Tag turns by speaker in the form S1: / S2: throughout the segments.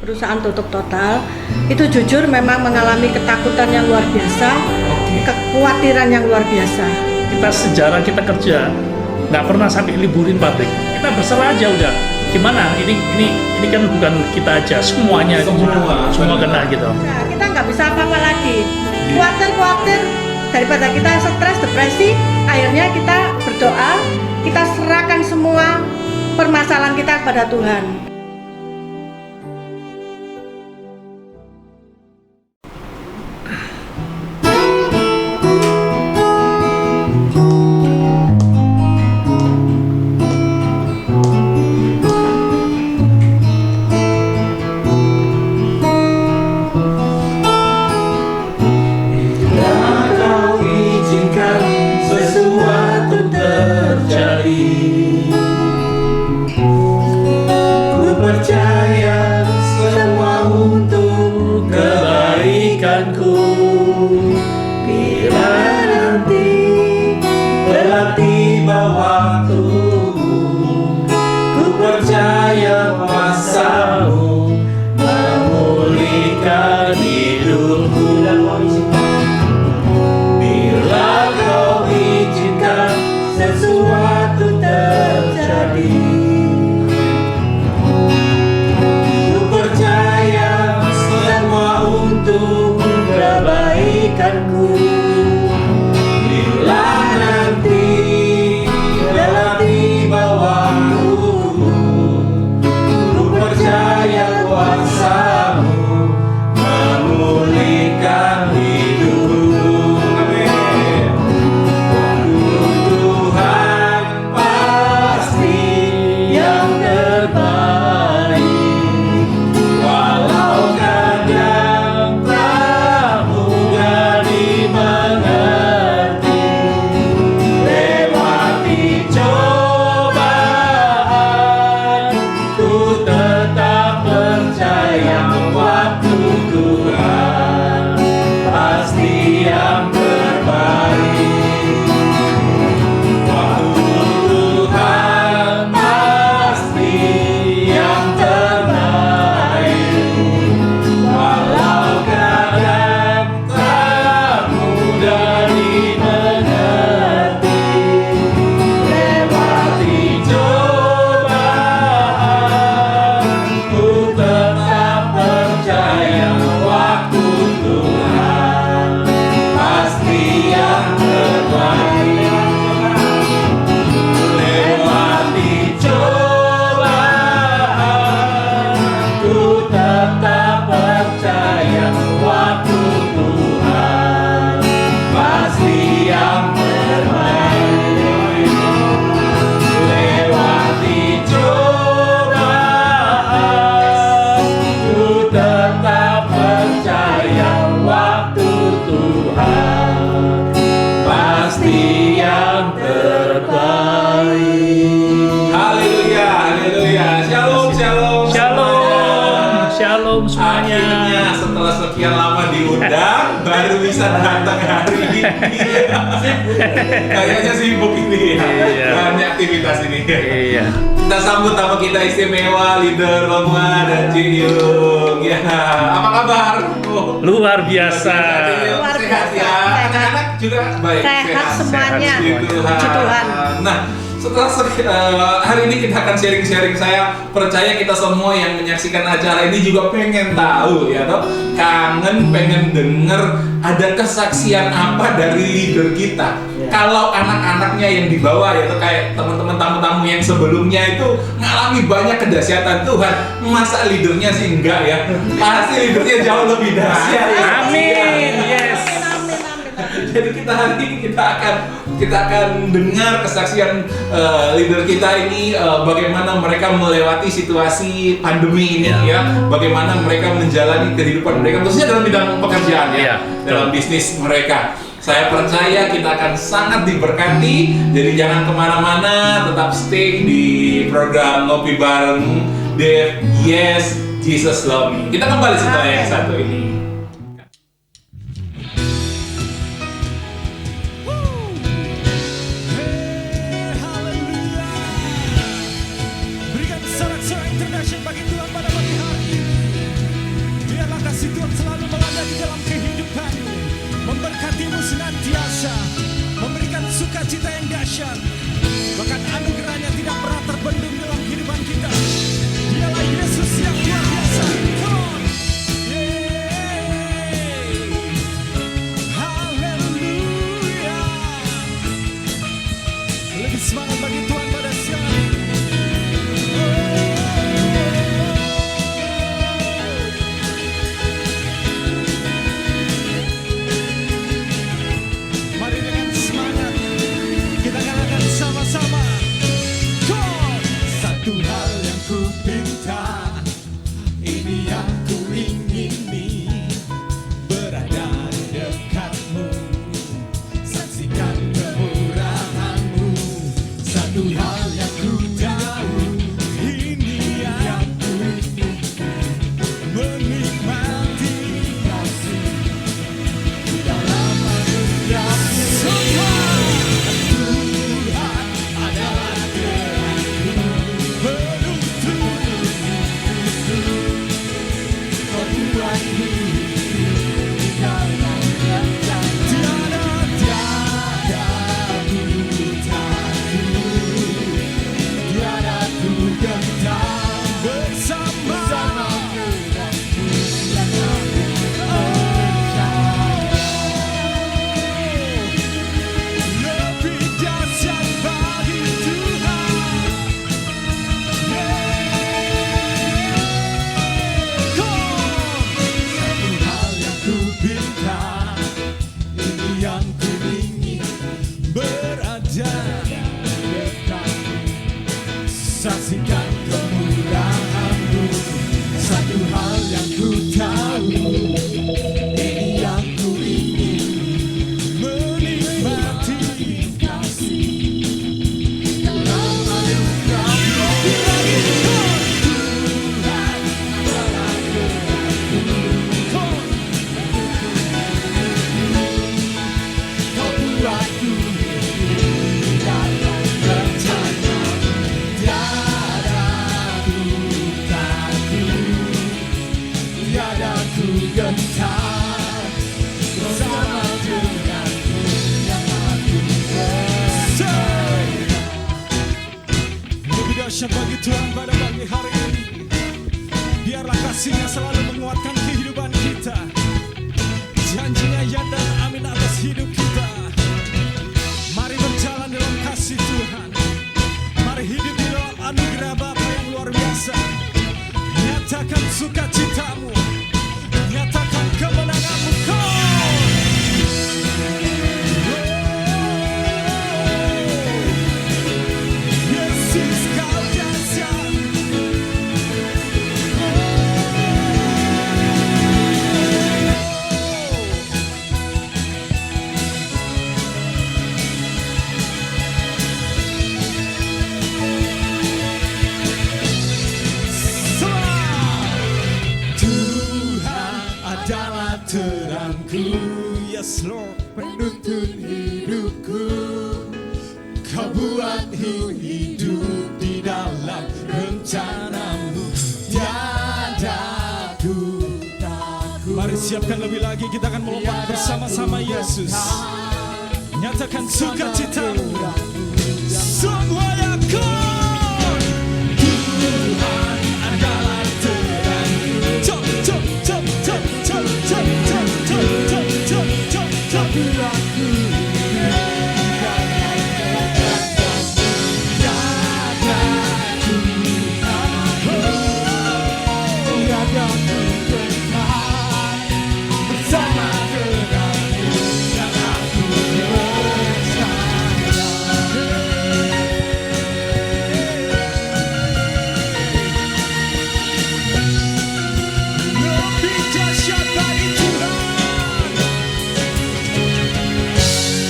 S1: perusahaan tutup total, itu jujur memang mengalami ketakutan yang luar biasa, kekhawatiran yang luar biasa.
S2: Kita sejarah kita kerja nggak pernah sampai liburin pabrik. Kita berserah aja udah. Gimana? Ini kan bukan kita aja, semuanya semua kena gitu.
S1: Nah, kita nggak bisa apa-apa lagi. Khawatir daripada kita stres, depresi, akhirnya kita berdoa, kita serahkan semua permasalahan kita kepada Tuhan.
S3: Akhirnya setelah sekian lama diundang baru bisa datang hari ini. Kayaknya sibuk ini ya. Banyak aktivitas ini.
S2: Iya.
S3: Kita sambut tamu kita istimewa, leader Loma dan Ciyung. Ya, apa kabar?
S2: Luar biasa.
S3: Sehat ya. Anak-anak juga baik.
S1: Sehat semuanya.
S3: Puji Tuhan. Nah, setelah hari ini kita akan sharing-sharing. Saya percaya kita semua yang menyaksikan acara ini juga pengen tahu ya toh, kangen pengen denger ada kesaksian apa dari leader kita. Kalau anak-anaknya yang dibawa ya toh, kayak teman-teman tamu-tamu yang sebelumnya itu ngalami banyak kedahsyatan Tuhan, masa leadernya sih enggak ya? Pasti leadernya jauh lebih dahsyat.
S2: Amin. Yes.
S3: Jadi kita hari ini kita akan dengar kesaksian leader kita ini, bagaimana mereka melewati situasi pandemi ini ya, bagaimana mereka menjalani kehidupan mereka khususnya dalam bidang pekerjaan ya, dalam bisnis mereka. Saya percaya kita akan sangat diberkati, jadi jangan kemana-mana, tetap stay di program Ngopi Bareng Dave Yes Jesus Love Me. Kita kembali setelah yang satu ini.
S4: menikmati kasih di dalam anugerah-Mu. Semua Tuhan adalah terangku, penuntun hidupku. Kau buatku di dalam rencana. Tiada ku gentar bersama denganmu yang aku percaya. Lebih dahsyat bagi Tuhan. Satu hal yang ku minta, ini yang ku ingin, berada dekatmu, saksikan kemurahan-Mu. Satu hal yang ku tahu, ini yang ku ingin, menikmati kasih dalam anugerah-Mu. Tuhan adalah terangku, Kau buatku di dalam rencana. Tiada ku takut, tiada ku gentar bersama denganmu yang aku percaya. Lebih dahsyat bagi Tuhan pada pagi hari ini. Biarlah kasih-Nya selalu menguatkan kehidupan kita. Janji-Nya ya dan amin atas hidup kita. Mari berjalan dalam kasih Tuhan. Mari hidup di dalam anugerah Bapa yang luar biasa. Nyatakan sukacita-Mu, nyatakan kemenangan-Mu. Yesus, Kau dahsyat. Tuhan adalah terangku, yes Lord, penuntun hidupku. Kau buatku hidup di dalam rencana-Mu. Tiada ku takut. Mari siapkan lebih lagi, kita akan melompat bersama-sama Yesus. Nyatakan sukacita-Mu. Semua yang kau. Tuhan adalah terangku. Cop, cop, cop, cop, cop, cop, cop, cop, cop, cop, cop, cop. Buatku di dalam rencana-Mu. Tiada ku takut, tiada ku gentar bersama denganmu yang aku percaya. Lebih dahsyat bagi Tuhan.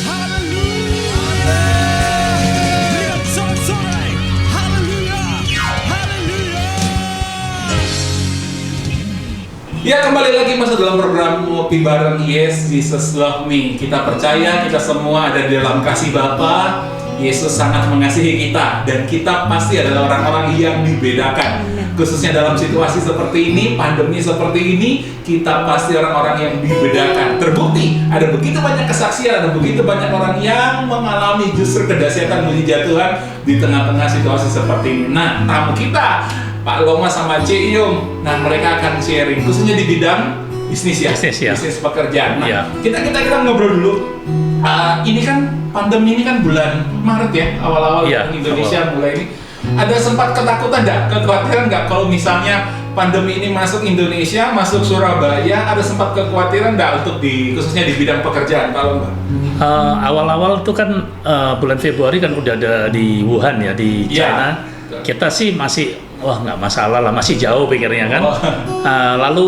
S4: Haleluya. Berikan sorak-sorai. Haleluya. Haleluya.
S3: Ya, kembali lagi masuk dalam program Ngopi Bareng Yes Jesus Love Me. Kita percaya kita semua ada di dalam kasih Bapa. Yesus sangat mengasihi kita dan kita pasti adalah orang-orang yang dibedakan. Khususnya dalam situasi seperti ini, pandemi seperti ini, kita pasti orang-orang yang dibedakan. Terbukti ada begitu banyak kesaksian, ada begitu banyak orang yang mengalami justru kedahsyatan mujizat Tuhan di tengah-tengah situasi seperti ini. Nah, tamu kita Pak Loma sama Cik Yung, nah mereka akan sharing khususnya di bidang bisnis ya, bisnis pekerjaan. Nah,
S2: Iya.
S3: kita ngobrol dulu. Ini kan pandemi ini kan bulan Maret ya, awal-awal
S2: Iya,
S3: Indonesia mulai ini. Ada sempat ketakutan nggak, kekhawatiran nggak kalau misalnya pandemi ini masuk Indonesia, masuk Surabaya, ada sempat kekhawatiran nggak untuk khususnya di bidang pekerjaan, Pak Loma?
S2: Awal-awal itu kan bulan Februari kan udah ada di Wuhan ya, di
S3: Iya.
S2: China. Kita sih masih wah nggak masalah lah, masih jauh pikirnya kan.
S3: Oh.
S2: Lalu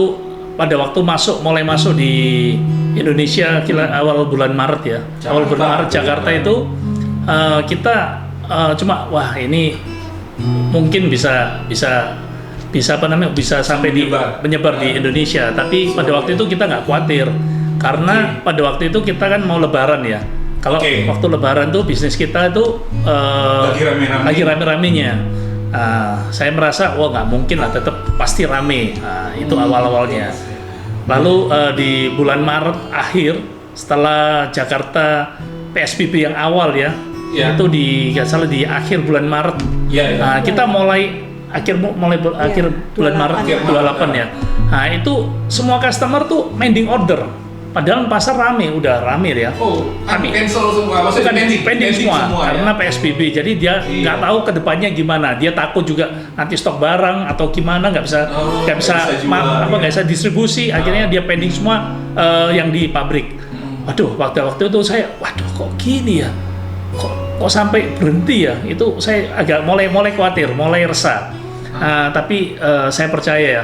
S2: pada waktu mulai masuk di Indonesia awal bulan Maret ya, awal bulan Maret Jakarta itu kita cuma wah ini mungkin bisa bisa bisa sampai menyebar di Indonesia. Tapi pada waktu itu kita nggak khawatir karena pada waktu itu kita kan mau Lebaran ya. Kalau waktu Lebaran tuh bisnis kita itu lagi rame-ramenya. Saya merasa wah nggak mungkin lah, tetap pasti rame. Itu awal-awalnya. Lalu di bulan Maret akhir setelah Jakarta PSBB yang awal ya, itu nggak salah di akhir bulan Maret. Kita mulai akhir bulan Maret 28 ya. Nah itu semua customer tuh mending order. Padahal pasar udah rame ya.
S3: Tapi cancel semua, maksudnya
S2: pending semua karena PSBB. Jadi dia nggak tahu kedepannya gimana. Dia takut juga nanti stok barang atau gimana nggak bisa distribusi. Akhirnya dia pending semua yang di pabrik. Waduh, waktu itu saya, kok gini ya? Kok sampai berhenti ya? Itu saya agak mulai khawatir, mulai resah. Tapi saya percaya ya.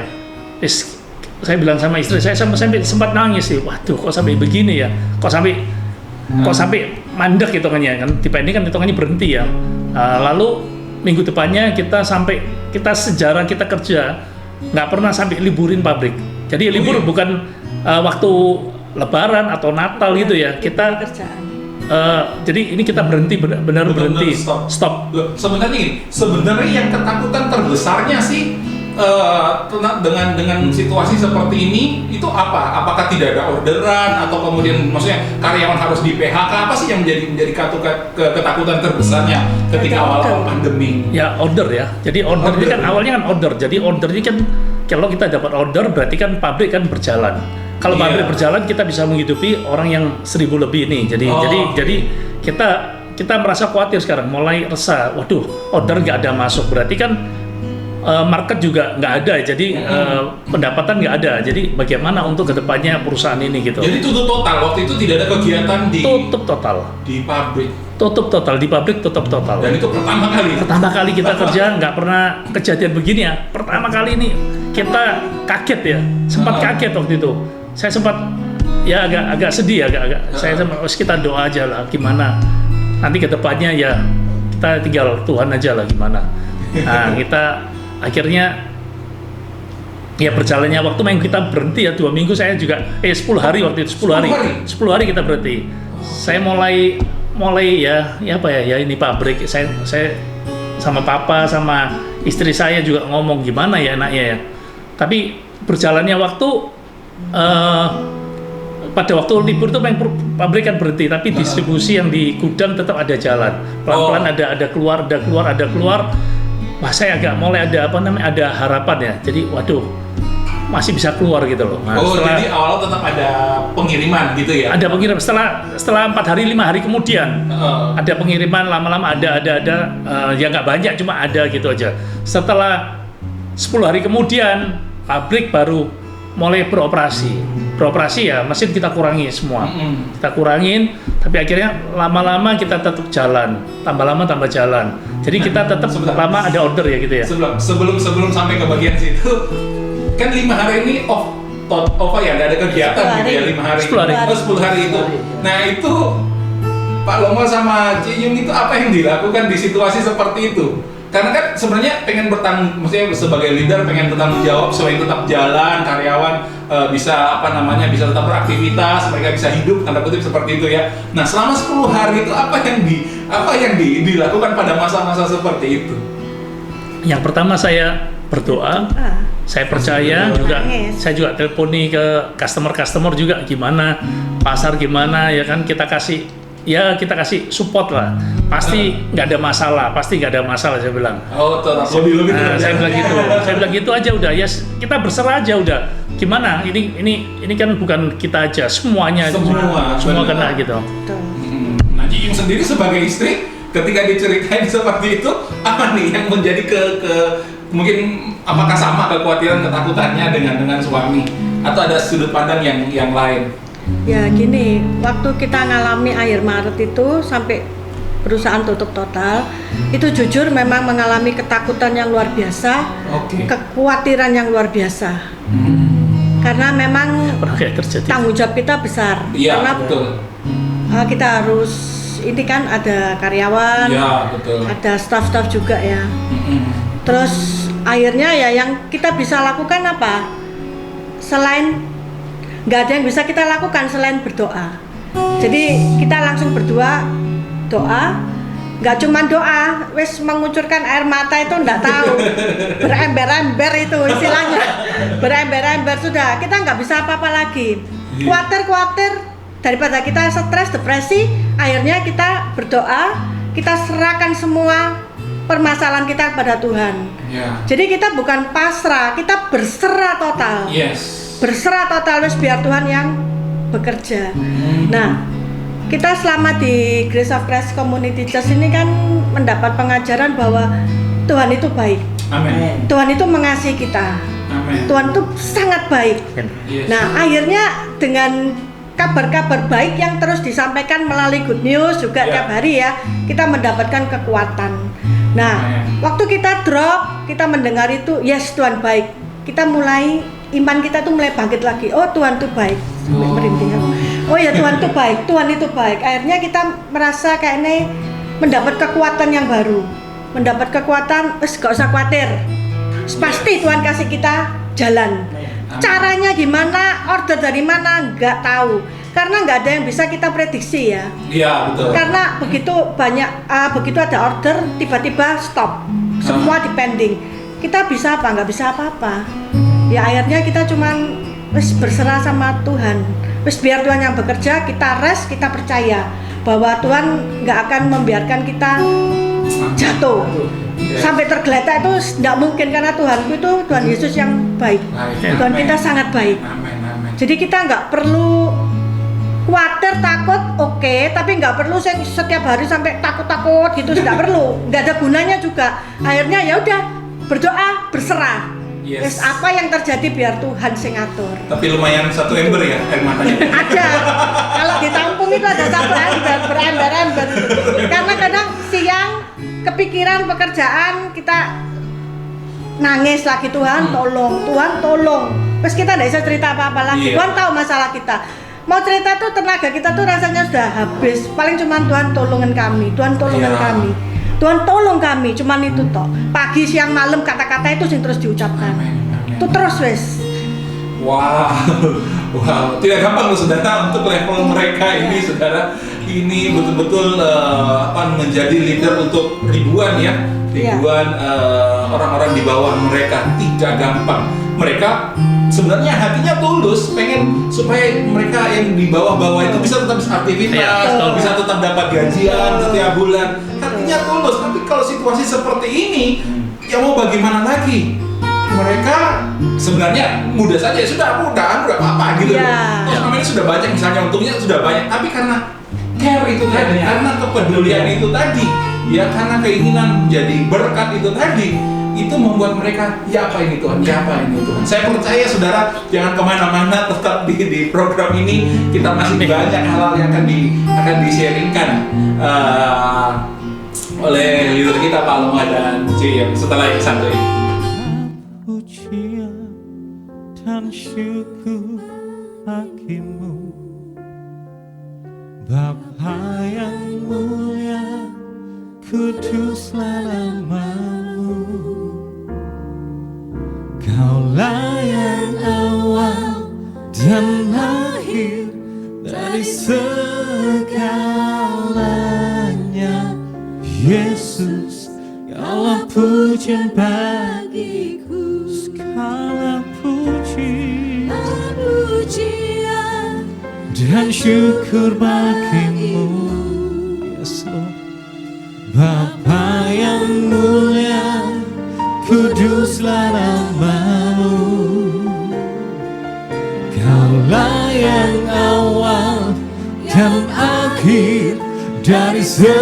S2: Saya bilang sama istri saya sempat nangis sih. Waduh, kok sampai begini ya? Kok sampai mandek hitungannya kan? Dibanding kan hitungannya berhenti ya. Lalu minggu depannya kita sejarah kita kerja nggak pernah sampai liburin pabrik. Jadi libur bukan waktu Lebaran atau Natal gitu ya. Kita jadi ini kita berhenti benar berhenti. Stop.
S3: Sebenarnya yang ketakutan terbesarnya sih dengan situasi seperti ini itu apa? Apakah tidak ada orderan atau kemudian maksudnya karyawan harus di PHK? Apa sih yang menjadi ketakutan terbesarnya ketika awal pandemi?
S2: Ya order ya. Jadi order ini kan awalnya kan order. Jadi order ini kan kalau kita dapat order berarti kan pabrik kan berjalan. Kalau pabrik berjalan kita bisa menghidupi orang yang 1.000 lebih ini. Jadi kita merasa khawatir sekarang, mulai resah. Waduh, order nggak ada masuk. Berarti kan market juga nggak ada. Jadi pendapatan nggak ada. Jadi bagaimana untuk kedepannya perusahaan ini gitu.
S3: Jadi tutup total. Waktu itu tidak ada kegiatan
S2: tutup total
S3: di pabrik.
S2: Tutup total di pabrik, tutup total.
S3: Dan itu pertama kali.
S2: Pertama kali kita kerja nggak pernah kejadian begini ya. Pertama kali ini kita kaget ya. Sempat kaget waktu itu. Saya sempat ya agak sedih saya kita doa aja lah gimana nanti kedepannya ya kita tinggal Tuhan aja lah gimana. Nah kita akhirnya ya berjalannya waktu main kita berhenti ya 2 minggu saya juga 10 hari waktu itu 10 hari kita berhenti. Saya mulai ya ini pabrik saya sama papa sama istri saya juga ngomong gimana ya anaknya ya. Tapi berjalannya waktu pada waktu libur itu pabrik kan berhenti, tapi distribusi yang di gudang tetap ada jalan. Pelan-pelan ada keluar. Wah, saya agak mulai ada harapan ya. Jadi waduh, masih bisa keluar gitu loh. Nah,
S3: jadi awal tetap ada pengiriman gitu ya?
S2: Ada pengiriman setelah 4 hari 5 hari kemudian ada pengiriman, lama-lama ada ya nggak banyak cuma ada gitu aja. Setelah 10 hari kemudian pabrik baru mulai beroperasi ya, mesin kita kurangi semua. Kita kurangin, tapi akhirnya lama-lama kita tetap jalan, tambah lama tambah jalan. Jadi kita tetap lama ada order ya gitu ya.
S3: Sebelum sampai ke bagian situ, kan 5 hari ini off ya, nggak ada kegiatan gitu ya 5 hari. 10 hari itu. Nah itu Pak Longo sama Ciyung itu apa yang dilakukan di situasi seperti itu? Karena kan sebenarnya pengen maksudnya sebagai leader pengen bertanggung jawab selain tetap jalan, karyawan bisa bisa tetap beraktivitas, mereka bisa hidup tanda kutip seperti itu ya. Nah selama 10 hari itu apa yang dilakukan pada masa-masa seperti itu?
S2: Yang pertama saya berdoa, saya percaya juga, saya juga teleponi ke customer juga gimana, pasar gimana ya kan kita kasih support lah. Pasti nggak ada masalah saya bilang. Saya bilang gitu aja udah ya, kita berserah aja udah. Gimana ini kan bukan kita aja, semua kena gitu.
S3: Nah, Ciyung sendiri sebagai istri ketika diceritain seperti itu apa nih yang menjadi mungkin apakah sama kekhawatiran ketakutannya dengan suami atau ada sudut pandang yang lain?
S1: Ya gini, waktu kita ngalami akhir Maret itu sampai perusahaan tutup total, itu jujur memang mengalami ketakutan yang luar biasa, kekhawatiran yang luar biasa. Karena memang tanggung jawab kita besar. Karena
S3: betul.
S1: Kita harus ini kan ada karyawan, ada staff-staff juga ya. Terus akhirnya ya yang kita bisa lakukan apa? Selain nggak ada yang bisa kita lakukan selain berdoa. Jadi kita langsung berdoa, nggak cuma doa, wes mengucurkan air mata itu nggak tahu, berember-ember itu istilahnya, berember-ember sudah, kita nggak bisa apa-apa lagi. Khawatir daripada kita stres, depresi, akhirnya kita berdoa, kita serahkan semua permasalahan kita kepada Tuhan. Jadi kita bukan pasrah, kita berserah total. Berserah total, wes biar Tuhan yang bekerja. Nah, kita selama di Grace of Christ Community Church ini kan mendapat pengajaran bahwa Tuhan itu baik.
S3: Amin.
S1: Tuhan itu mengasihi kita.
S3: Amin.
S1: Tuhan itu sangat baik. Nah, akhirnya dengan kabar-kabar baik yang terus disampaikan melalui Good News juga tiap hari ya, kita mendapatkan kekuatan. Nah, waktu kita drop, kita mendengar itu, yes Tuhan baik. Kita mulai, iman kita tuh mulai bangkit lagi. Oh Tuhan itu baik. Merinding aku. Oh ya Tuhan itu baik, Tuhan itu baik. Akhirnya kita merasa kayaknya mendapat kekuatan yang baru. Mendapat kekuatan, gak usah khawatir. Pasti Tuhan kasih kita jalan. Caranya gimana, order dari mana, nggak tahu. Karena nggak ada yang bisa kita prediksi ya.
S3: Iya betul.
S1: Karena begitu banyak, begitu ada order, tiba-tiba stop. Semua dipending. Kita bisa apa? Nggak bisa apa-apa. Ya akhirnya kita cuman berserah sama Tuhan. Biar Tuhan yang bekerja, kita rest, kita percaya bahwa Tuhan nggak akan membiarkan kita jatuh. Sampai tergeletak itu tidak mungkin karena Tuhanku itu Tuhan Yesus yang baik. Tuhan kita sangat baik. Jadi kita nggak perlu khawatir, takut, oke, tapi nggak perlu setiap hari sampai takut gitu, tidak perlu, nggak ada gunanya juga. Akhirnya ya udah berdoa, berserah. Yes. Apa yang terjadi biar Tuhan sing ngatur.
S3: Tapi lumayan 1 ember ya air matanya.
S1: Ada. Kalau ditampung itu ada 1 ember, berember-ember. Karena kadang siang kepikiran pekerjaan kita nangis lagi, Tuhan tolong, Tuhan tolong. Terus kita tidak bisa cerita apa-apa lagi. Tuhan tahu masalah kita. Mau cerita tuh tenaga kita tuh rasanya sudah habis. Paling cuman Tuhan tolongin kami, Tuhan tolongin kami. Tuhan tolong kami, cuman itu toh. Pagi, siang, malam kata-kata itu yang terus diucapkan. Itu terus wes.
S3: Wow, tidak gampang loh saudara untuk level mereka ini saudara. Ini betul-betul menjadi leader untuk ribuan orang-orang di bawah mereka. Tidak gampang. Mereka sebenarnya hatinya tulus, pengen supaya mereka yang di bawah-bawah itu bisa tetap beraktivitas, bisa tetap dapat gajian setiap bulan. Hatinya tulus, tapi kalau situasi seperti ini, ya mau bagaimana lagi? Mereka sebenarnya mudah saja, sudah apa-apa gitu. Terus namanya sudah banyak, misalnya untungnya sudah banyak, tapi karena care itu tadi, karena kepedulian itu tadi, ya karena keinginan menjadi berkat itu tadi, itu membuat mereka, ya apa ini Tuhan, ya apa ini Tuhan. Saya percaya saudara, jangan kemana-mana, tetap di program ini kita masih banyak hal-hal yang akan di-sharingkan oleh leader kita Pak Loma dan J setelah yang satu ini.
S4: Pujian dan syukur bagimu, Bapa yang mulia, kuduslah namamu. Kaulah yang awal dan akhir dari segalanya. Yesus, Kaulah pujian bagiku, segala pujian dan syukur bagimu. Yes, Lord. Bapa yang mulia, kuduslah namamu. Kaulah yang awal dan akhir dari segalanya.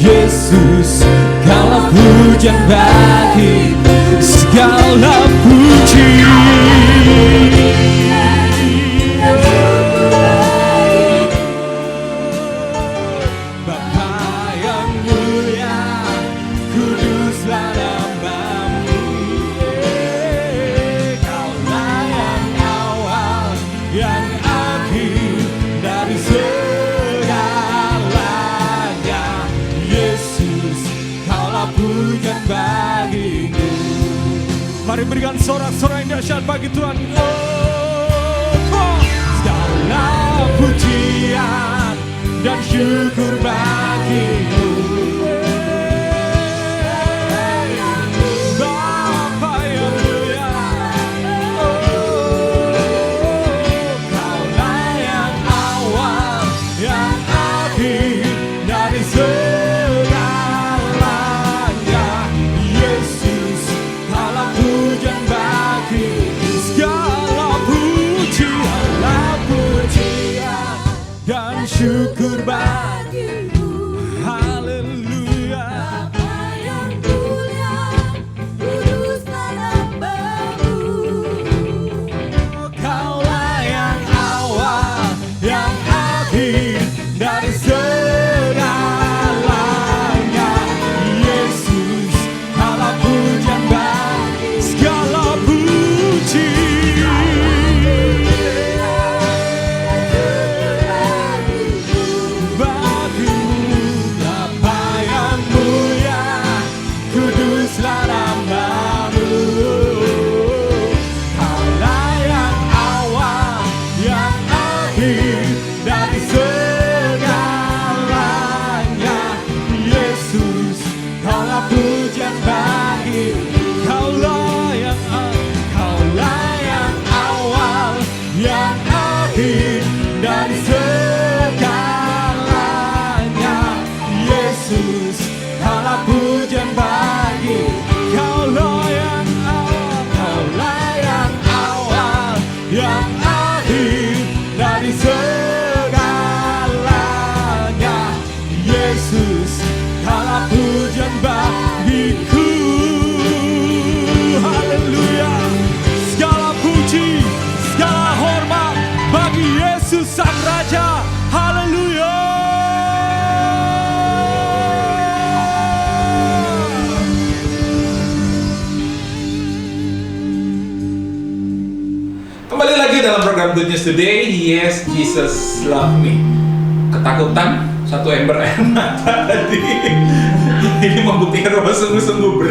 S4: Yesus, Kaulah pujian bagi segala Mari berikan sorak-sorai yang dahsyat bagi Tuhan. Segala pujian dan syukur bagi-Mu, Bapa yang mulia. Kaulah yang awal, yang akhir dari segalanya. Yesus, segala pujian bagi-Mu, segala pujian dan syukur bagi-Mu. Haleluya.
S5: Bapa yang mulia, kuduslah nama-Mu.
S4: Kaulah yang awal, yang akhir dari segalanya. Yesus, segala pujian bagi, segala pujian bagi-Mu. Bapa yang mulia, kuduslah nama-Mu. Kaulah yang awal, yang akhir dari segalanya. Yesus, kaulah pujian bagi. Kaulah yang awal, yang akhir dari segalanya. Yesus, kaulah pujian bagi. Kaulah yang awal, yang akhir dari segalanya. Yesus, kaulah pujian bagiku. Haleluya. Segala puji, segala hormat bagi Yesus Sang Raja. Haleluya.
S3: Kembali lagi dalam program Good News Today. Yes, Jesus love me. Ketakutan satu ember air mata tadi. Ini membuktikan bahwa sungguh-sungguh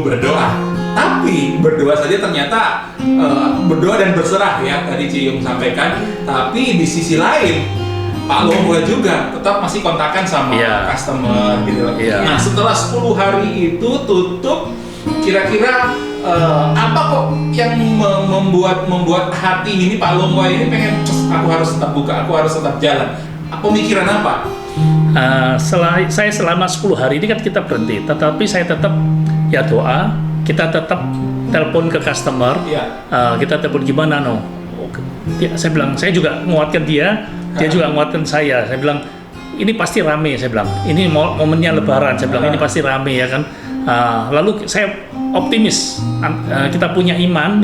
S3: berdoa. Tapi berdoa saja ternyata berdoa dan berserah ya tadi Ciyung sampaikan. Tapi di sisi lain Pak Longga juga tetap masih kontakan sama customer gitu. Nah setelah 10 hari itu tutup, kira-kira apa kok yang membuat hati ini Pak Longga ini pengen aku harus tetap buka, aku harus tetap jalan. Pemikiran apa?
S2: Saya selama 10 hari ini kan kita berhenti, tetapi saya tetap ya doa, kita tetap telepon ke customer, kita telepon gimana saya bilang, saya juga menguatkan dia juga menguatkan saya bilang ini pasti rame, saya bilang ini momennya Lebaran, saya bilang ini pasti rame ya kan. Lalu saya optimis, kita punya iman,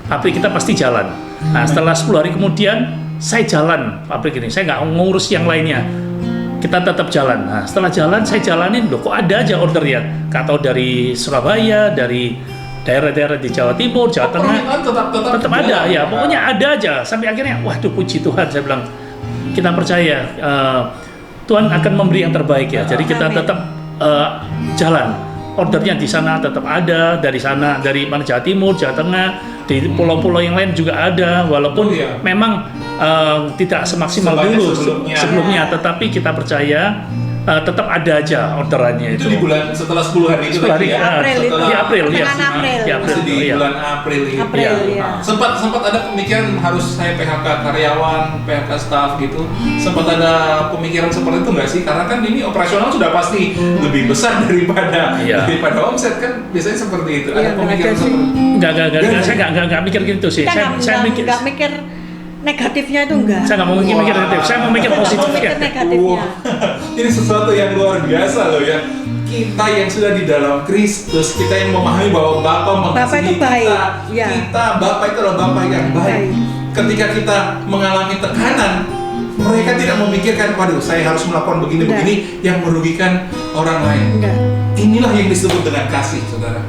S2: pabrik kita pasti jalan. Setelah 10 hari kemudian saya jalan pabrik ini, saya nggak ngurus yang lainnya, kita tetap jalan. Setelah jalan, saya jalanin, loh kok ada aja order ya, atau dari Surabaya, dari daerah-daerah di Jawa Timur, Jawa Tengah, tetap ada ya, pokoknya ada aja. Sampai akhirnya, waduh puji Tuhan, saya bilang kita percaya Tuhan akan memberi yang terbaik ya. Jadi kita tetap jalan, ordernya di sana tetap ada, dari sana, dari mana, Jawa Timur, Jawa Tengah, di pulau-pulau yang lain juga ada, walaupun memang tidak semaksimal dulu sebelumnya, tetapi kita percaya tetap ada aja orderannya
S3: itu di bulan setelah 10 hari itu
S2: di April
S3: masih di bulan April ini. Sempat ada pemikiran harus saya PHK karyawan, PHK staff gitu. Sempat ada pemikiran seperti itu nggak sih? Karena kan ini operasional sudah pasti lebih besar daripada omset kan, biasanya seperti itu. Ada pemikiran seperti itu?
S2: Enggak, saya nggak mikir gitu sih. Saya mikir
S1: negatifnya itu enggak.
S2: Saya nggak mau mikir negatif, saya mau mikir positifnya.
S3: Ini sesuatu yang luar biasa loh ya. Kita yang sudah di dalam Kristus, kita yang memahami bahwa Bapa mengasihi kita, Bapa itu adalah Bapa yang baik. Ketika kita mengalami tekanan, mereka tidak memikirkan, waduh saya harus melakukan begini yang merugikan orang lain. Inilah yang disebut dengan kasih, saudara.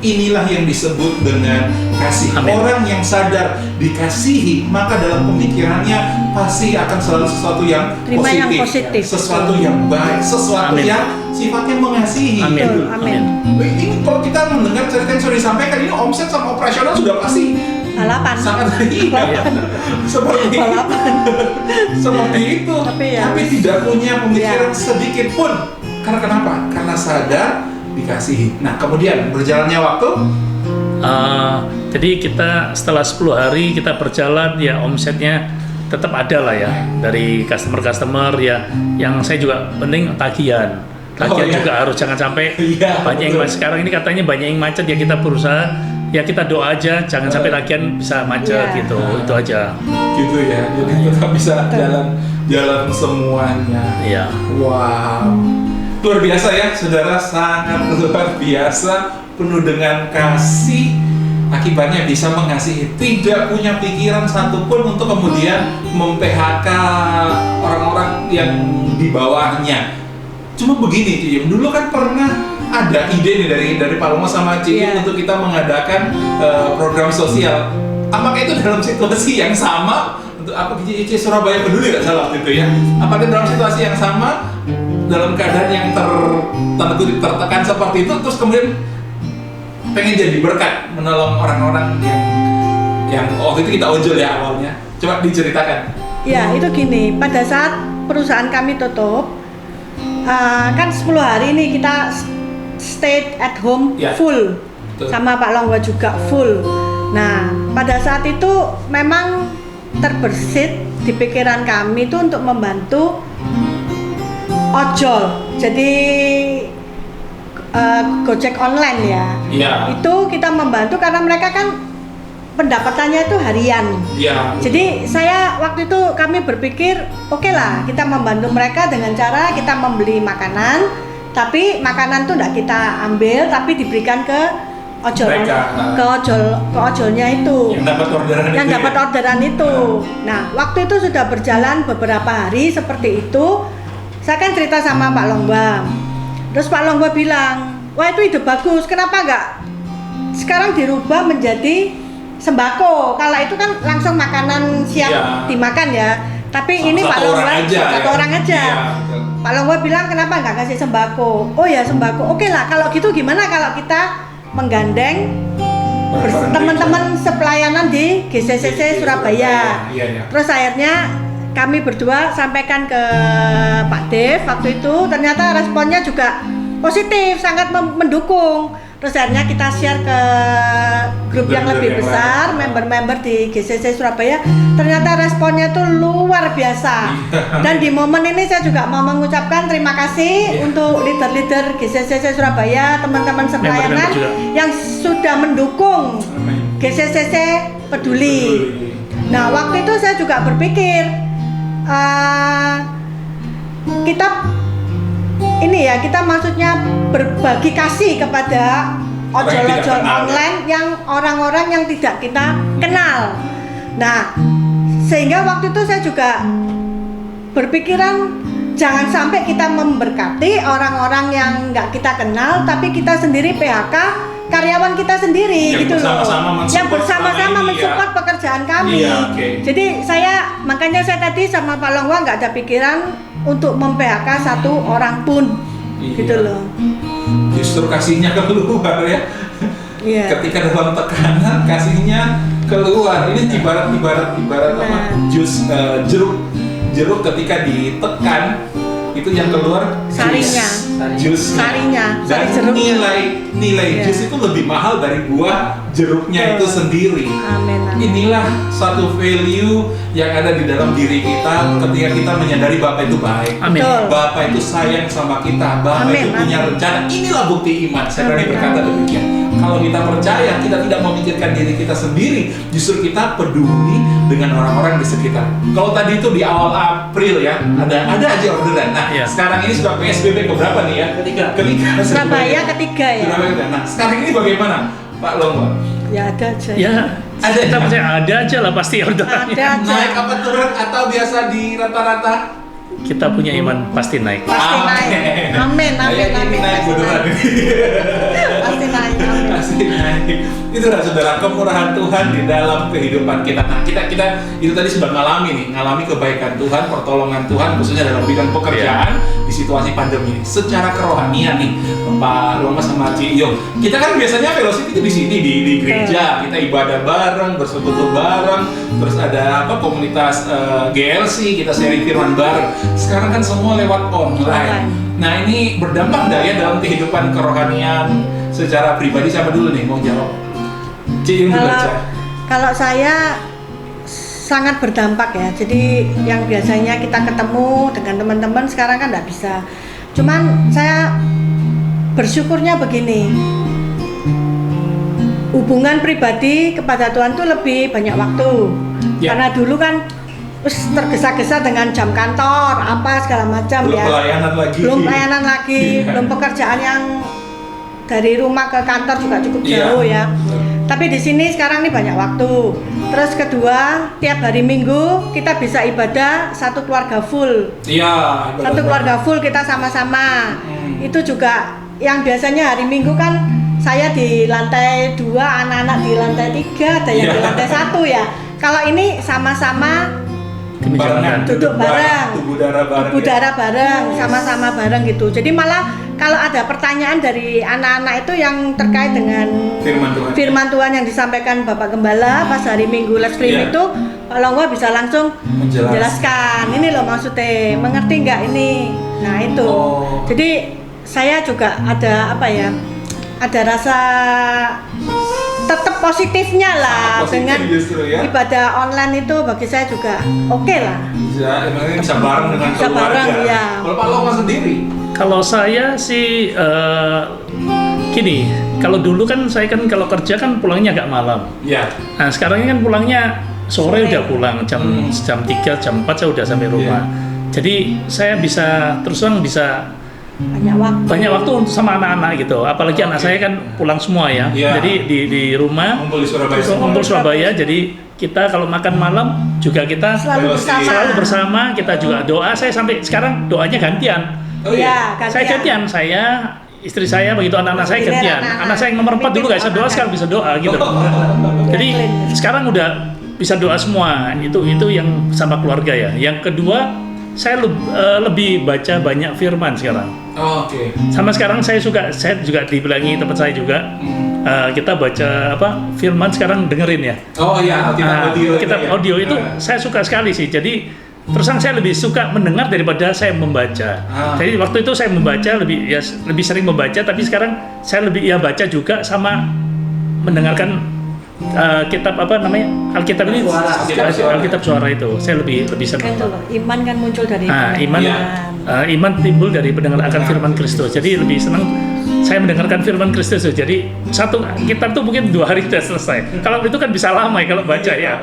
S3: Inilah yang disebut dengan kasih.
S2: Amin.
S3: Orang yang sadar dikasihi, maka dalam pemikirannya pasti akan selalu sesuatu yang
S1: Terima
S3: positif,
S1: yang positif.
S3: sesuatu yang baik, sesuatu
S2: Amin.
S3: yang sifatnya mengasihi.
S2: Amin.
S1: Betul, amin.
S3: Ini kalau kita mendengar cerita yang sudah disampaikan, ini omset sama operasional sudah pasti
S1: Balapan.
S3: sangat iya, seperti seperti itu.
S1: Tapi
S3: tidak punya pemikiran
S1: Ya.
S3: sedikit pun. Karena kenapa? Karena sadar dikasihi. Nah, kemudian berjalannya waktu,
S2: Jadi kita setelah 10 hari kita berjalan, ya omsetnya tetap ada lah ya dari customer ya. Yang saya juga penting tagihan. Tagihan
S3: iya.
S2: juga harus, jangan sampai
S3: Iya,
S2: banyak yang
S3: betul.
S2: sekarang ini katanya banyak yang macet, ya kita berusaha, ya kita doa aja jangan sampai tagihan bisa macet
S1: Iya.
S2: gitu. Itu aja.
S3: gitu ya. Jadi tetap bisa jalan semuanya.
S2: Iya.
S3: Wow, luar biasa ya, saudara, sangat luar biasa, penuh dengan kasih. Akibatnya bisa mengasihi, tidak punya pikiran satupun untuk kemudian mem-PHK orang-orang yang di bawahnya. Cuma begini, Ciyum, dulu kan pernah ada ide nih dari Pak Lomo sama Ciyum
S1: Iya.
S3: untuk kita mengadakan program sosial. Apakah itu dalam situasi yang sama? Untuk apa GCC Surabaya Peduli nggak salah waktu itu ya? Apakah dalam situasi yang sama, dalam keadaan yang tanda kutip tertekan seperti itu, terus kemudian pengen jadi berkat menolong orang-orang yang waktu itu kita ojol ya awalnya? Coba diceritakan.
S1: Ya, itu gini, pada saat perusahaan kami tutup, kan 10 hari ini kita stay at home
S3: Ya.
S1: full,
S3: Betul.
S1: sama Pak Longgo juga full. Nah, pada saat itu memang terbersit di pikiran kami itu untuk membantu ojol. Jadi Gojek online ya.
S3: Iya.
S1: Itu kita membantu karena mereka kan pendapatannya itu harian.
S3: Iya.
S1: Jadi saya waktu itu kami berpikir oke lah kita membantu mereka dengan cara kita membeli makanan, tapi makanan tuh enggak kita ambil tapi diberikan ke ojol,
S3: Mereka.
S1: ke ojolnya itu.
S3: Yang dapat orderan
S1: Yang
S3: itu.
S1: dapat
S3: ya?
S1: orderan itu. Nah, waktu itu sudah berjalan beberapa hari seperti itu. Saya kan cerita sama Pak Longbang. Terus Pak Longgo bilang, wah itu ide bagus, kenapa enggak sekarang dirubah menjadi sembako? Kalau itu kan langsung makanan siap
S3: Iya.
S1: dimakan ya. Tapi ini
S3: Satu
S1: Pak Longgo
S3: orang aja,
S1: satu
S3: ya?
S1: orang aja.
S3: Iya, betul.
S1: Pak Longgo bilang kenapa nggak kasih sembako? Oh ya sembako. Oke lah kalau gitu gimana kalau kita menggandeng
S3: Bareng-bareng
S1: teman-teman
S3: gereja.
S1: sepelayanan di GCCC Surabaya.
S3: Iya, iya.
S1: Terus akhirnya kami berdua sampaikan ke Pak Dev waktu itu, ternyata responnya juga positif, sangat mendukung. Terus akhirnya kita share ke grup yang
S3: Grup-grup
S1: lebih
S3: yang
S1: besar,
S3: lain.
S1: member-member di GCC Surabaya. Ternyata responnya tuh luar biasa.
S3: Iya.
S1: Dan di momen ini saya juga mau mengucapkan terima kasih
S3: Iya.
S1: untuk leader-leader GCCC Surabaya, teman-teman sepelayanan
S2: Member-member juga.
S1: yang sudah mendukung
S3: Amin.
S1: GCCC Peduli. Nah, waktu itu saya juga berpikir kita ini ya, kita maksudnya berbagi kasih kepada
S3: Orang yang tidak
S1: ojol-ojol
S3: kenal,
S1: online yang orang-orang yang tidak kita kenal. Nah, sehingga waktu itu saya juga berpikiran jangan sampai kita memberkati orang-orang yang nggak kita kenal, tapi kita sendiri PHK karyawan kita sendiri
S3: Yang
S1: gitu loh.
S3: bersama-sama mensupport
S1: Yang bersama-sama
S3: selama ini,
S1: mensupport
S3: ya.
S1: pekerjaan kami.
S3: Iya, oke.
S1: Jadi makanya saya tadi sama Pak Longgo nggak ada pikiran untuk mem-PHK satu orang pun,
S3: Iya.
S1: gitu loh.
S3: Justru kasihnya keluar ya.
S1: Iya.
S3: Ketika dalam tekanan kasihnya keluar. Ini ibarat apa?
S1: Nah.
S3: Jus jeruk ketika ditekan itu yang keluar
S1: Sarinya.
S3: jus
S1: Sarinya,
S3: dan
S1: sari jeruknya.
S3: nilai
S1: Iya.
S3: jus itu lebih mahal dari buah jeruknya
S1: Betul.
S3: itu sendiri.
S1: Amin. Amin.
S3: Inilah satu value yang ada di dalam diri kita ketika kita menyadari Bapak itu baik.
S2: Amin.
S1: Betul.
S3: Bapak itu sayang sama kita, Bapak
S1: Amin,
S3: itu punya
S1: amin.
S3: rencana. Inilah bukti iman. Saya berani
S1: Amin,
S3: berkata
S1: amin.
S3: demikian. Kalau kita percaya, kita tidak memikirkan diri kita sendiri, justru kita peduli dengan orang-orang di sekitar. Kalau tadi itu di awal April ya, ada aja orderan. Nah,
S2: Iya.
S3: sekarang ini sudah PSBB keberapa nih ya? Ketiga.
S1: Surabaya ketiga ya.
S3: Surabaya. Nah, sekarang ini bagaimana, Pak Longgo?
S1: Ya ada aja.
S2: Ya,
S3: Ada
S2: kita
S3: ya?
S2: percaya ada aja lah pasti orderannya.
S1: Ada aja.
S3: Naik apa turun atau biasa di rata-rata?
S2: Kita punya iman pasti naik.
S1: Pasti naik. Amin, amin,
S3: Kayak ini
S1: amin.
S3: naik
S1: Pasti
S3: beneran.
S1: naik. Pasti naik. Amin.
S3: Pasti naik. Itulah saudara kemurahan Tuhan di dalam kehidupan kita. Nah, kita itu tadi sudah ngalami kebaikan Tuhan, pertolongan Tuhan khususnya dalam bidang pekerjaan di situasi pandemi ini. Secara kerohanian nih, Pak Roma sama Ci Iyo, kita kan biasanya fellowship itu di sini di gereja, kita ibadah bareng, bersekutu bareng, terus ada komunitas GLC, kita sharing firman bareng. Sekarang kan semua lewat online. Nah, ini berdampak nggak ya dalam kehidupan kerohanian secara pribadi? Siapa dulu nih mau jawab? Ci Iyo baca.
S1: Kalau saya sangat berdampak ya. Jadi yang biasanya kita ketemu dengan teman-teman sekarang kan nggak bisa. Cuman saya bersyukurnya begini. Hubungan pribadi kepada Tuhan tuh lebih banyak waktu.
S3: Ya.
S1: Karena dulu kan tergesa-gesa dengan jam kantor, apa segala macam
S3: Belum
S1: ya. Belum pelayanan lagi,
S3: Iya.
S1: belum pekerjaan yang dari rumah ke kantor juga cukup
S3: Iya.
S1: jauh ya. Tapi di sini sekarang ini banyak waktu. Terus kedua, tiap hari Minggu kita bisa ibadah satu keluarga full.
S3: Iya.
S1: Satu keluarga full kita sama-sama. Itu juga yang biasanya hari Minggu kan saya di lantai 2, anak-anak di lantai 3, ada yang di lantai 1 ya. Kalau ini sama-sama
S3: Barengan,
S1: duduk bareng,
S3: tubuh darah bareng,
S1: sama-sama bareng gitu. Jadi malah kalau ada pertanyaan dari anak-anak itu yang terkait dengan firman Tuhan yang disampaikan Bapak Gembala pas hari Minggu live stream itu, Pak Longwa bisa langsung menjelaskan. Ini loh maksudnya, mengerti nggak ini? Nah itu. Jadi saya juga ada ada rasa tetap positifnya lah dengan ibadah online itu bagi saya juga oke lah.
S3: Bisa bareng dengan keluarga.
S1: Ya.
S3: Kalau Pak Longwa sendiri?
S2: Kalau saya sih gini, kalau dulu kan saya kan kalau kerja kan pulangnya agak malam.
S3: Iya.
S2: Nah sekarang ini kan pulangnya sore udah pulang jam 3, jam 4 saya udah sampai rumah. Jadi saya bisa terus terang bisa banyak waktu untuk sama anak-anak gitu. Apalagi anak saya kan pulang semua ya. Jadi di rumah ngumpul Surabaya. Jadi kita kalau makan malam juga kita
S1: selalu
S2: bersama. Kita juga doa. Saya sampai sekarang doanya gantian. Saya gantian, istri saya begitu, anak-anak saya gantian. Anak saya yang nomor 4 dulu nggak bisa doa, sekarang bisa doa gitu. Jadi sekarang udah bisa doa semua. Itu yang sama keluarga ya. Yang kedua, saya lebih baca banyak firman sekarang.
S3: Oke.
S2: Sama sekarang saya juga dibilangi tempat saya juga. Kita baca firman sekarang dengerin ya.
S3: Oh iya,
S2: kitab audio itu saya suka sekali sih. Jadi terus terang saya lebih suka mendengar daripada saya membaca. Jadi waktu itu saya membaca lebih sering membaca, tapi sekarang saya lebih baca juga sama mendengarkan kitab Alkitab ini, Alkitab suara itu saya lebih senang.
S1: Iman kan muncul dari
S2: iman timbul dari pendengaran akan firman Kristus. Jadi lebih senang saya mendengarkan firman Kristus. Jadi satu kitab tuh mungkin 2 hari sudah selesai. Kalau itu kan bisa lama ya kalau baca ya.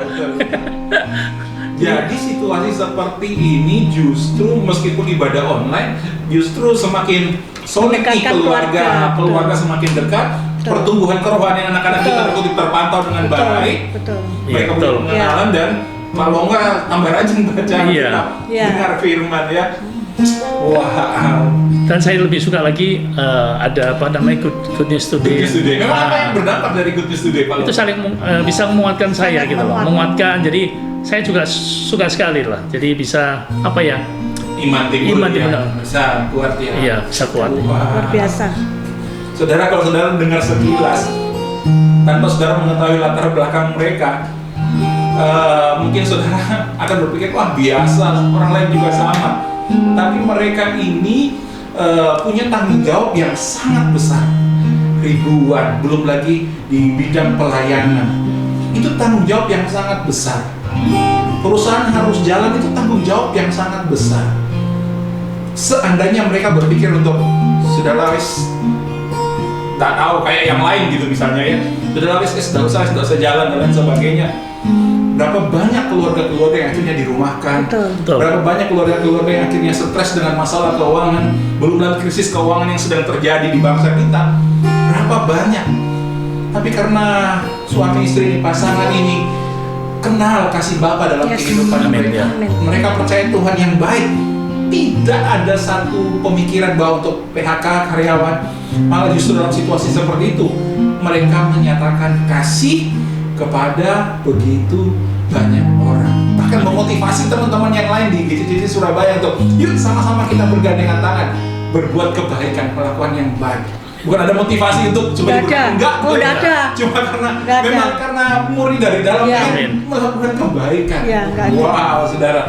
S3: Jadi situasi seperti ini justru meskipun ibadah online justru semakin solid nih keluarga semakin dekat. Pertumbuhan kerohanian anak-anak kita terpantau dengan baik. Mereka punya pengenalan dan Pak Longwa tambah rajin baca kitab, dengar firman ya. Wow.
S2: Dan saya lebih suka lagi ada Good News Today.
S3: Memang apa yang berdampak dari Good News Today, Pak Longwa?
S2: Itu saling bisa menguatkan saya gitu loh, menguatkan. Jadi saya juga suka sekali lah. Jadi bisa
S3: iman timbul bisa kuat ya.
S2: Iya, bisa kuat.
S1: Luar biasa.
S3: Saudara, kalau saudara dengar sekilas tanpa saudara mengetahui latar belakang mereka, mungkin saudara akan berpikir wah biasa, orang lain juga sama. Tapi mereka ini punya tanggung jawab yang sangat besar, ribuan, belum lagi di bidang pelayanan. Itu tanggung jawab yang sangat besar. Perusahaan harus jalan, itu tanggung jawab yang sangat besar. Seandainya mereka berpikir untuk sudahlah wis, tak tahu kayak yang lain gitu misalnya ya, sudahlah wis tidak usah jalan dan lain sebagainya. Berapa banyak keluarga-keluarga yang akhirnya dirumahkan.
S2: Betul.
S3: Berapa banyak keluarga-keluarga yang akhirnya stres dengan masalah keuangan, belum lagi krisis keuangan yang sedang terjadi di bangsa kita. Berapa banyak. Tapi karena suami istri ini, pasangan ini kenal kasih Bapa dalam kehidupan mereka. Mereka percaya Tuhan yang baik. Tidak ada satu pemikiran bahwa untuk PHK karyawan. Malah justru dalam situasi seperti itu mereka menyatakan kasih kepada begitu banyak orang. Bahkan memotivasi teman-teman yang lain di GCC Surabaya untuk yuk sama-sama kita bergandengan tangan berbuat kebaikan, melakukan yang baik. Bukan ada motivasi untuk cuma
S1: Nggak ada.
S3: enggak,
S1: Oh, nggak ada.
S3: Cuma karena
S1: Nggak ada.
S3: memang karena murni dari dalam
S1: Ya.
S3: ingin melakukan kebaikan.
S1: Ya, nggak ada.
S3: Wow, saudara.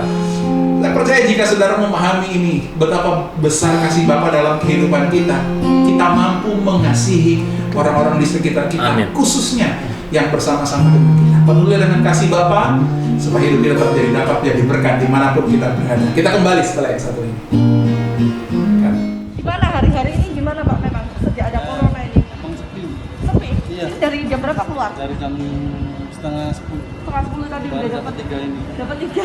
S3: Saya percaya jika saudara memahami ini, betapa besar kasih Bapa dalam kehidupan kita, kita mampu mengasihi orang-orang di sekitar kita,
S2: Amin.
S3: khususnya yang bersama-sama dengan kita. Peduli dengan kasih Bapa, supaya hidup kita tetap dapat jadi berkat dimanapun kita berada. Kita kembali setelah yang satu ini. Kan?
S1: Gimana hari-hari ini gimana Pak memang sejak ada corona ini?
S6: Emang sepi
S1: Sepi?
S6: Iya.
S1: Ini dari jam berapa keluar?
S6: dari jam setengah 10
S1: Setengah 10 tadi
S6: baru
S1: udah
S6: dapat 3 ini.
S1: dapat 3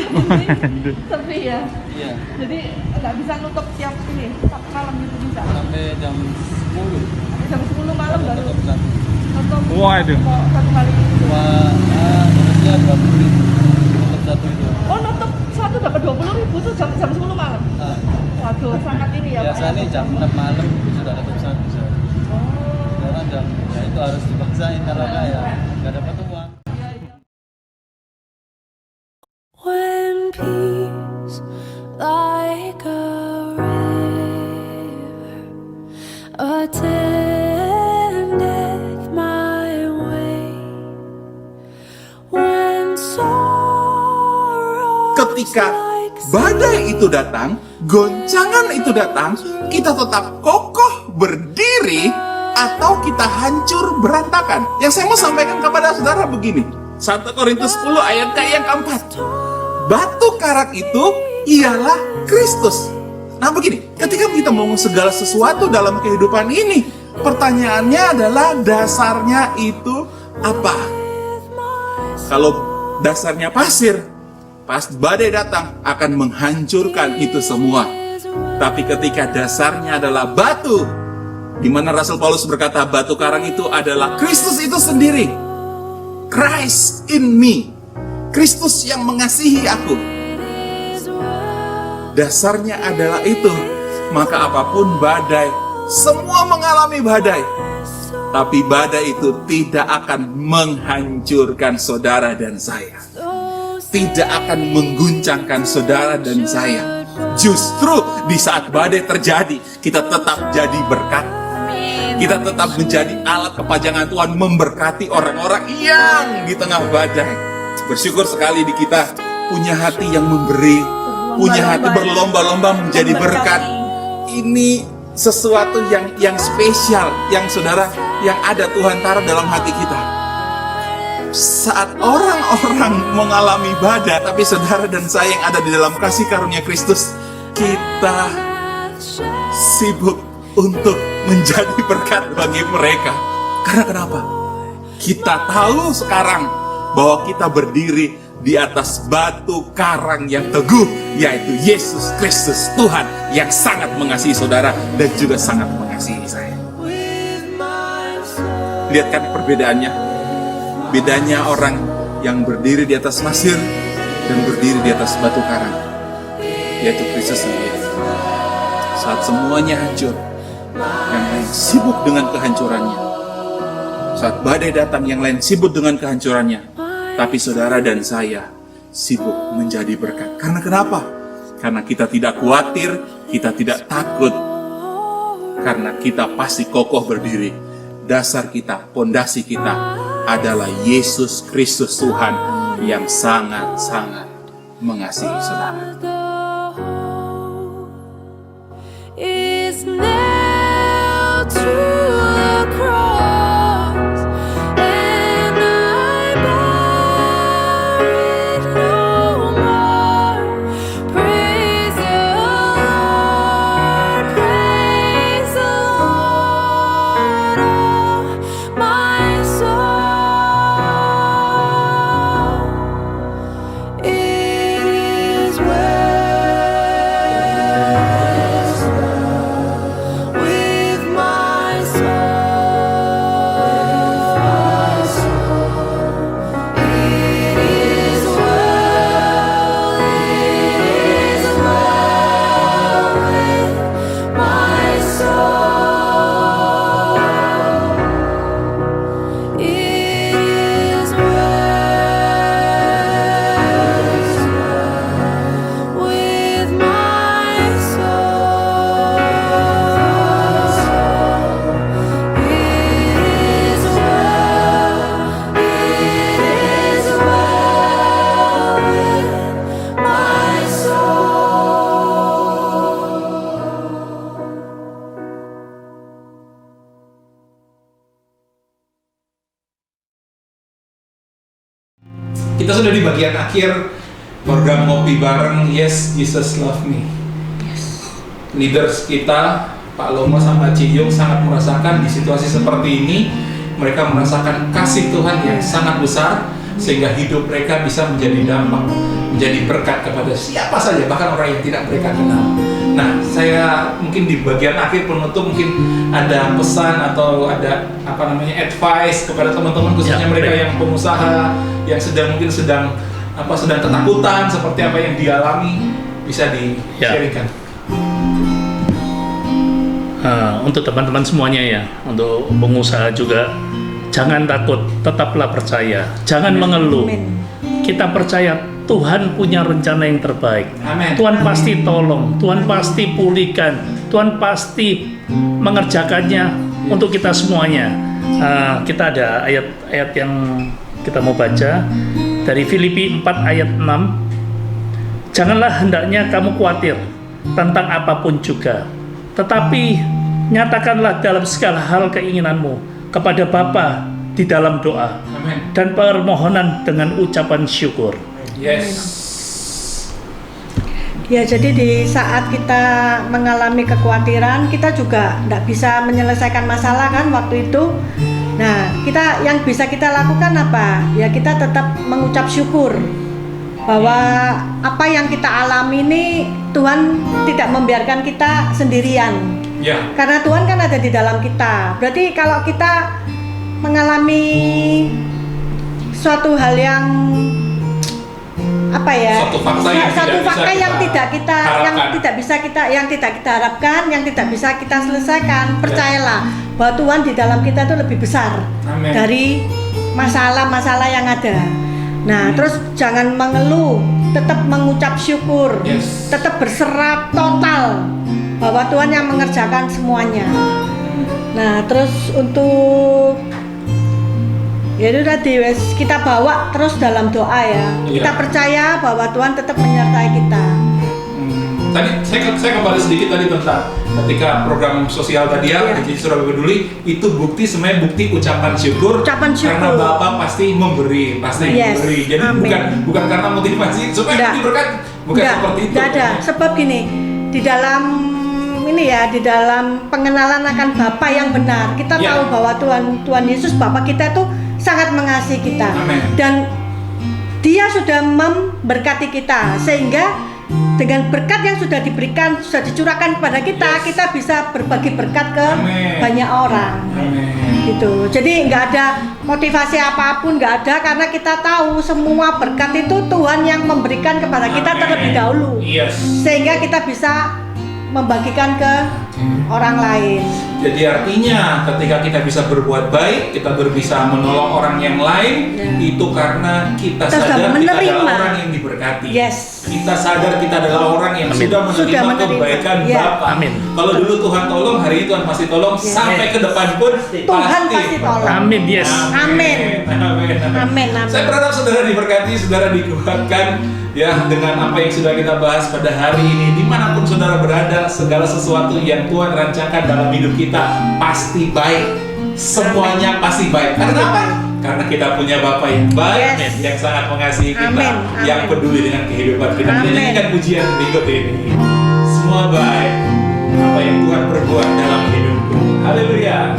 S1: sepi ya?
S6: Iya,
S1: Jadi nggak bisa nutup tiap ini, satu malam gitu bisa?
S6: sampai jam 10
S1: Sampai jam 10 malam baru
S6: tutup satu.
S1: nutup
S2: Wah, itu.
S1: kok satu kali gitu.
S6: Cuma harusnya 20.000 tutup satu itu.
S1: Oh nutup satu dapat 20.000 tuh jam 10 malam?
S6: Nah,
S1: Waduh sangat ini ya Pak
S6: biasa
S1: ya?
S6: nih jam 6 malam sudah tutup satu.
S1: Oh.
S6: Sekarang jam ya itu harus dipaksain kalau nggak ya nggak dapat uang.
S5: When peace like a river attendeth my way, when sorrow
S3: Ketika badai itu datang, goncangan itu datang, kita tetap kokoh berdiri atau kita hancur berantakan. Yang saya mau sampaikan kepada saudara begini, 1 Korintus 10 ayat yang keempat. Batu karang itu ialah Kristus. Nah begini, ketika kita ngomong segala sesuatu dalam kehidupan ini, pertanyaannya adalah dasarnya itu apa? Kalau dasarnya pasir, pas badai datang akan menghancurkan itu semua. Tapi ketika dasarnya adalah batu, di mana Rasul Paulus berkata batu karang itu adalah Kristus itu sendiri. Christ in me. Kristus yang mengasihi aku. Dasarnya adalah itu. Maka apapun badai, semua mengalami badai. Tapi badai itu tidak akan menghancurkan saudara dan saya. Tidak akan mengguncangkan saudara dan saya. Justru di saat badai terjadi, kita tetap jadi berkat. Kita tetap menjadi alat kepajangan Tuhan memberkati orang-orang yang di tengah badai. Bersyukur sekali di kita punya hati yang memberi, punya hati berlomba-lomba menjadi berkat. Ini sesuatu yang spesial, yang saudara, yang ada Tuhan taruh dalam hati kita. Saat orang-orang mengalami badai, tapi saudara dan saya yang ada di dalam kasih karunia Kristus, kita sibuk untuk menjadi berkat bagi mereka. Karena kenapa? Kita tahu sekarang bahwa kita berdiri di atas batu karang yang teguh, yaitu Yesus Kristus Tuhan yang sangat mengasihi saudara dan juga sangat mengasihi saya. Lihat kan perbedaannya. Bedanya orang yang berdiri di atas pasir dan berdiri di atas batu karang, yaitu Kristus sendiri. Saat semuanya hancur, yang lain sibuk dengan kehancurannya. Saat badai datang, yang lain sibuk dengan kehancurannya. Tapi saudara dan saya sibuk menjadi berkat. Karena kenapa? Karena kita tidak khawatir, kita tidak takut. Karena kita pasti kokoh berdiri. Dasar kita, pondasi kita adalah Yesus Kristus Tuhan yang sangat-sangat mengasihi saudara.
S5: is nailed to the cross, and I bear it no more. Praise the Lord, oh my soul. It is well.
S3: Kita sudah di bagian akhir program ngopi bareng Yes Jesus Love Me. Leaders kita Pak Lomo sama Ciyung sangat merasakan di situasi seperti ini, mereka merasakan kasih Tuhan yang sangat besar sehingga hidup mereka bisa menjadi dampak, menjadi berkat kepada siapa saja, bahkan orang yang tidak mereka kenal. Nah, saya mungkin di bagian akhir penutup mungkin ada pesan atau ada advice kepada teman-teman khususnya mereka yang pengusaha yang sedang ketakutan seperti apa yang dialami, bisa di-sharingkan.
S2: Untuk teman-teman semuanya ya, untuk pengusaha juga, jangan takut, tetaplah percaya, jangan mengeluh. Kita percaya Tuhan punya rencana yang terbaik.
S3: Amen.
S2: Tuhan pasti tolong, Tuhan pasti pulihkan, Tuhan pasti mengerjakannya untuk kita semuanya. Kita ada ayat-ayat yang kita mau baca dari Filipi 4 ayat 6. Janganlah hendaknya kamu khawatir tentang apapun juga, tetapi nyatakanlah dalam segala hal keinginanmu kepada Bapa di dalam doa.
S3: Amen.
S2: Dan permohonan dengan ucapan syukur.
S3: Yes.
S1: Ya, jadi di saat kita mengalami kekhawatiran, kita juga tidak bisa menyelesaikan masalah kan waktu itu. Nah, yang bisa kita lakukan apa? Ya, kita tetap mengucap syukur bahwa apa yang kita alami ini Tuhan tidak membiarkan kita sendirian.
S3: Ya.
S1: Karena Tuhan kan ada di dalam kita. Berarti kalau kita mengalami suatu hal yang
S3: suatu fakta yang tidak kita harapkan, yang tidak bisa kita selesaikan, percayalah bahwa Tuhan di dalam kita itu lebih besar. Amen.
S1: Dari masalah-masalah yang ada. Nah, terus jangan mengeluh, tetap mengucap syukur, tetap berserah total bahwa Tuhan yang mengerjakan semuanya. Nah, terus untuk ya itu tadi kita bawa terus dalam doa ya. Kita percaya bahwa Tuhan tetap menyertai kita.
S3: Tadi saya kembali sedikit tadi tentang ketika program sosial tadi di Surabaya Peduli, itu sebenarnya bukti ucapan syukur. Karena Bapak pasti memberi, memberi. Jadi bukan karena motivasi supaya diberkat, bukan seperti itu.
S1: Tidak ada. Sebab gini, di dalam pengenalan akan Bapa yang benar, kita tahu bahwa Tuhan Yesus Bapa kita itu sangat mengasihi kita.
S3: Amen.
S1: Dan Dia sudah memberkati kita sehingga dengan berkat yang sudah diberikan, sudah dicurahkan kepada kita, kita bisa berbagi berkat ke banyak orang. Gitu. Jadi nggak ada motivasi apapun, nggak ada, karena kita tahu semua berkat itu Tuhan yang memberikan kepada kita terlebih dahulu. Sehingga kita bisa membagikan ke orang lain.
S3: Jadi artinya ketika kita bisa berbuat baik, kita bisa menolong orang yang lain, itu karena kita sadar kita adalah orang yang diberkati. Kita sadar kita adalah orang yang sudah menerima kebaikan Bapa. Kalau dulu Tuhan tolong, hari ini Tuhan pasti tolong, sampai ke depan pun
S1: Tuhan pasti tolong.
S2: Amin.
S1: Amin.
S3: Saya berharap saudara diberkati, saudara dikuatkan ya dengan apa yang sudah kita bahas pada hari ini. Dimanapun saudara berada, segala sesuatu yang Tuhan rancangkan dalam hidup kita pasti baik. Semuanya pasti baik. Karena apa? Karena kita punya Bapa yang baik, yang sangat mengasihi kita, yang peduli dengan kehidupan kita. Kita nyanyikan pujian berikut ini. Semua baik, apa yang Tuhan perbuat dalam hidupku. Haleluya.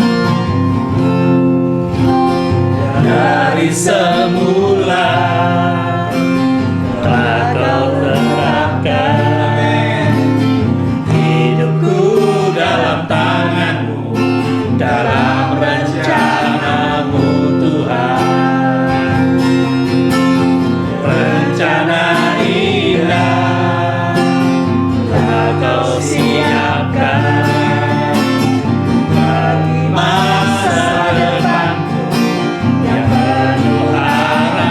S3: Dari semula telah Kau tetapkan hidupku dalam tangan-Mu, dalam rencana-Mu Tuhan. Rencana indah telah Kau siapkan bagi masa depanku yang penuh harapan.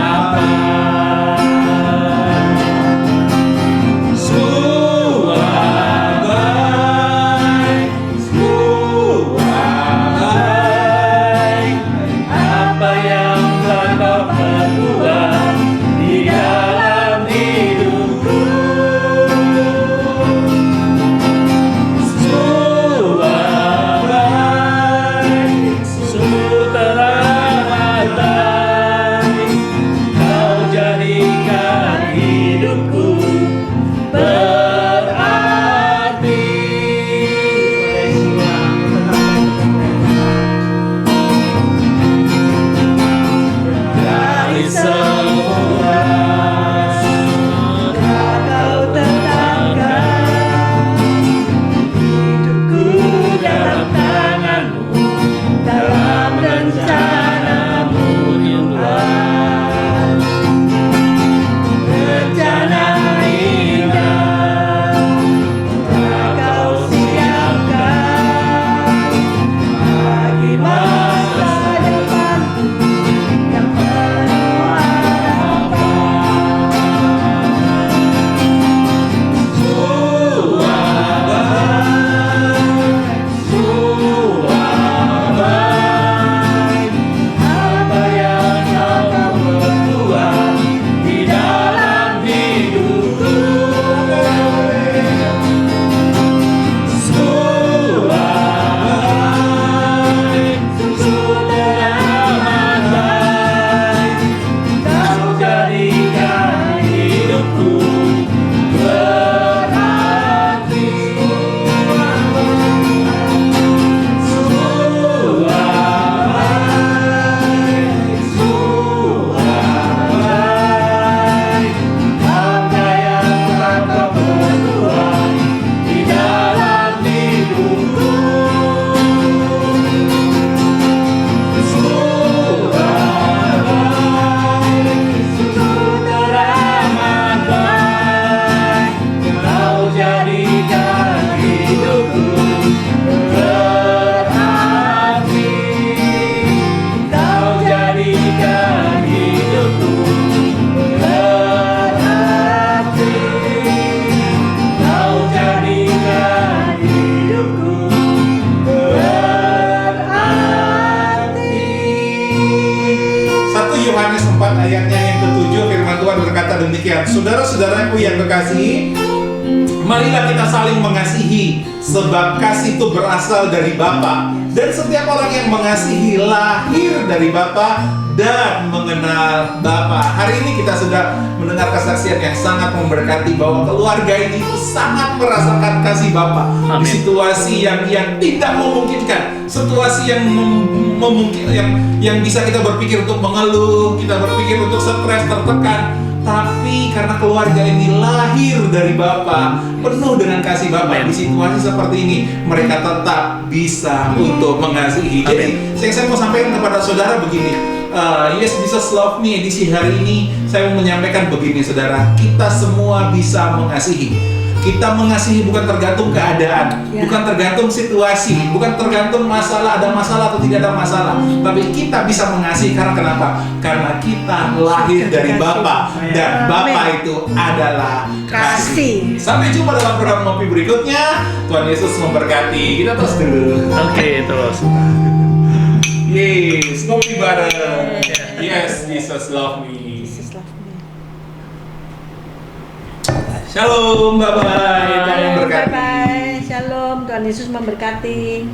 S3: Yohanes 4 ayatnya yang ke-7 firman Tuhan berkata demikian. Saudara-saudaraku yang kekasihi, marilah kita saling mengasihi, sebab kasih itu berasal dari Bapa, dan setiap orang yang mengasihi lahir dari Bapa dan mengenal Bapa. Hari ini kita sudah mendengar kesaksian yang sangat memberkati bahwa keluarga ini sangat merasakan kasih Bapa di situasi yang tidak memungkinkan, situasi yang memungkin yang bisa kita berpikir untuk mengeluh, kita berpikir untuk stres, tertekan. Tapi karena keluarga ini lahir dari Bapa, penuh dengan kasih Bapa, di situasi seperti ini mereka tetap bisa untuk mengasihi. Jadi saya mau sampaikan kepada saudara begini. Yes, Jesus Love Me edisi hari ini saya mau menyampaikan begini, saudara. Kita semua bisa mengasihi. Kita mengasihi bukan tergantung keadaan, bukan tergantung situasi, bukan tergantung masalah, ada masalah atau tidak ada masalah. Tapi kita bisa mengasihi karena kenapa? Karena kita lahir dari Bapa, dan Bapa itu adalah kasih. Sampai jumpa dalam program ngopi berikutnya. Tuhan Yesus memberkati. Kita terus dulu.
S2: Oke, terus.
S3: Yes, ngopi bareng. Yes, Jesus love me. Shalom, bye-bye. Tuhan memberkati.
S1: Bye-bye. Shalom, Tuhan Yesus memberkati.